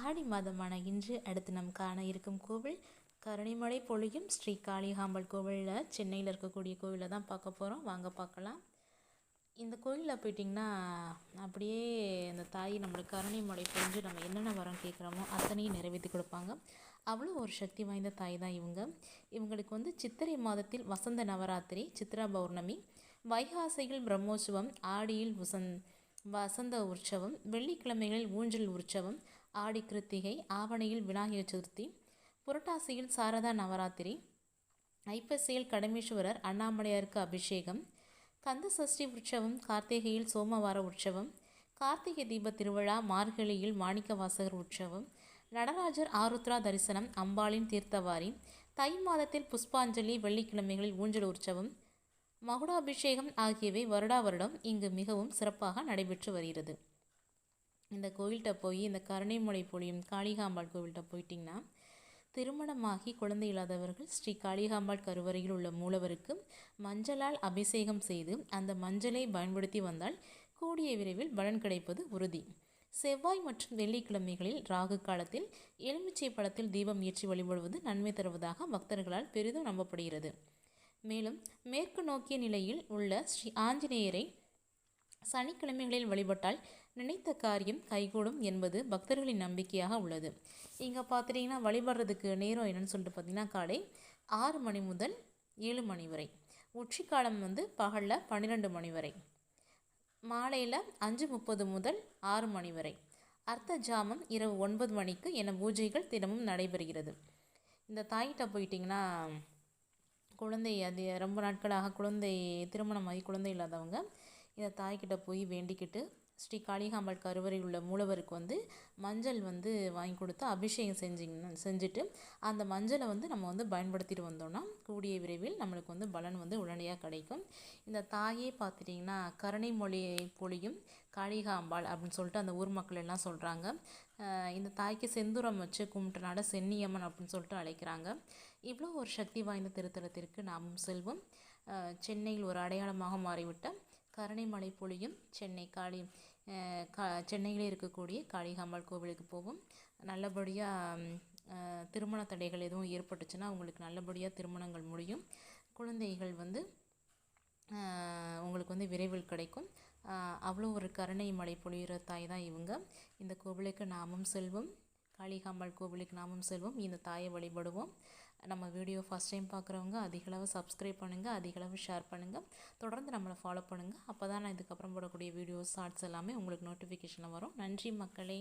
ஆடி மாதமான இன்று அடுத்து நம் காண இருக்கும் கோவில் கருணைமழை பொழியும் ஸ்ரீ காளிகாம்பாள் கோவிலில் சென்னையில் இருக்கக்கூடிய கோவிலை தான் பார்க்க போகிறோம். வாங்க பார்க்கலாம். இந்த கோயிலில் போயிட்டிங்கன்னா அப்படியே இந்த தாய் நம்மளுக்கு கருணைமழை பொழிஞ்சு நம்ம என்னென்ன வரம் கேட்குறோமோ அத்தனையும் நிறைவேற்றி கொடுப்பாங்க. அவ்வளோ ஒரு சக்தி வாய்ந்த தாய் தான் இவங்க. இவங்களுக்கு சித்திரை மாதத்தில் வசந்த நவராத்திரி, சித்ரா பௌர்ணமி, வைகாசியில் பிரம்மோற்சவம், ஆடியில் வசந்த உற்சவம், வெள்ளிக்கிழமைகளில் ஊஞ்சல் உற்சவம், ஆடி கிருத்திகை, ஆவணியில் விநாயகர் சதுர்த்தி, புரட்டாசியில் சாரதா நவராத்திரி, ஐப்பசியில் கடமேஸ்வரர் அண்ணாமலையாருக்கு அபிஷேகம், கந்த சஷ்டி உற்சவம், கார்த்திகையில் சோமவார உற்சவம், கார்த்திகை தீப திருவிழா, மார்கழியில் மாணிக்கவாசகர் உற்சவம், நடராஜர் ஆருத்ரா தரிசனம், அம்பாளின் தீர்த்தவாரி, தை மாதத்தில் புஷ்பாஞ்சலி, வெள்ளிக்கிழமைகளில் ஊஞ்சல் உற்சவம், மகுடாபிஷேகம் ஆகியவை வருடா வருடம் இங்கு மிகவும் சிறப்பாக நடைபெற்று வருகிறது. இந்த கோயில்கிட்ட போய் இந்த கருணைமழை பொழியும் காளிகாம்பாள் கோவில்கிட்ட போயிட்டிங்கன்னா திருமணமாகி குழந்தை இல்லாதவர்கள் ஸ்ரீ காளிகாம்பாள் கருவறையில் உள்ள மூலவருக்கு மஞ்சளால் அபிஷேகம் செய்து அந்த மஞ்சளை பயன்படுத்தி வந்தால் கூடிய விரைவில் பலன் கிடைப்பது உறுதி. செவ்வாய் மற்றும் வெள்ளிக்கிழமைகளில் ராகு காலத்தில் எலுமிச்சை பழத்தில் தீபம் ஏற்றி வழிபடுவது நன்மை தருவதாக பக்தர்களால் பெரிதும் நம்பப்படுகிறது. மேலும் மேற்கு நோக்கிய நிலையில் உள்ள ஸ்ரீ ஆஞ்சநேயரை சனிக்கிழமைகளில் வழிபட்டால் நினைத்த காரியம் கைகூடும் என்பது பக்தர்களின் நம்பிக்கையாக உள்ளது. இங்கே பார்த்துட்டிங்கன்னா வழிபடுறதுக்கு நேரம் என்னென்னு சொல்லிட்டு பார்த்திங்கன்னா காலை 6 மணி முதல் 7 மணி வரை, உச்சிக்காலம் பகலில் 12 மணி வரை, மாலையில் 5:30 முதல் 6 மணி வரை, அர்த்த ஜாமம் இரவு 9 மணிக்கு என பூஜைகள் தினமும் நடைபெறுகிறது. இந்த தாய்கிட்ட போயிட்டிங்கன்னா குழந்தை அது ரொம்ப நாட்களாக திருமணமாகி குழந்தை இல்லாதவங்க இந்த தாய்கிட்ட போய் வேண்டிக்கிட்டு ஸ்ரீ காளிகாம்பாள் கருவறையில் உள்ள மூலவருக்கு மஞ்சள் வாங்கி கொடுத்து அபிஷேகம் செஞ்சுட்டு அந்த மஞ்சளை நம்ம பயன்படுத்திட்டு வந்தோம்னா கூடிய விரைவில் நம்மளுக்கு பலன் உடனடியாக கிடைக்கும். இந்த தாயே பார்த்துட்டிங்கன்னா கருணைமொழி பொழியும் காளிகாம்பாள் அப்படின்னு சொல்லிட்டு அந்த ஊர் மக்கள் எல்லாம் சொல்கிறாங்க. இந்த தாய்க்கு செந்தூரம் வச்சு கும்பிட்டனால சென்னியம்மன் அப்படின்னு சொல்லிட்டு அழைக்கிறாங்க. இவ்வளோ ஒரு சக்தி வாய்ந்த திருத்தலத்திற்கு நாமும் செல்வோம். சென்னையில் ஒரு அடையாளமாக மாறிவிட்ட கருணைமழை பொழியும் சென்னையிலே இருக்கக்கூடிய காளிகாம்பாள் கோவிலுக்கு போவோம். நல்லபடியாக திருமண தடைகள் எதுவும் ஏற்பட்டுச்சுன்னா உங்களுக்கு நல்லபடியாக திருமணங்கள் முடியும். குழந்தைகள் உங்களுக்கு விரைவில் கிடைக்கும். அவ்வளோ ஒரு கருணை மழை பொழிகிற தாய் தான் இவங்க. இந்த கோவிலுக்கு நாமும் செல்வோம். காளிகாம்பாள் கோவிலுக்கு நாமும் செல்வோம். இந்த தாயை வழிபடுவோம். நம்ம வீடியோ ஃபஸ்ட் டைம் பார்க்குறவங்க அதிகளவு சப்ஸ்கிரைப் பண்ணுங்கள், அதிகளவு ஷேர் பண்ணுங்கள், தொடர்ந்து நம்மளை ஃபாலோ பண்ணுங்கள். அப்போ தான் நான் இதுக்கப்புறம் போடக்கூடிய வீடியோஸ் ஷார்ட்ஸ் எல்லாமே உங்களுக்கு நோட்டிஃபிகேஷனில் வரும். நன்றி மக்களே.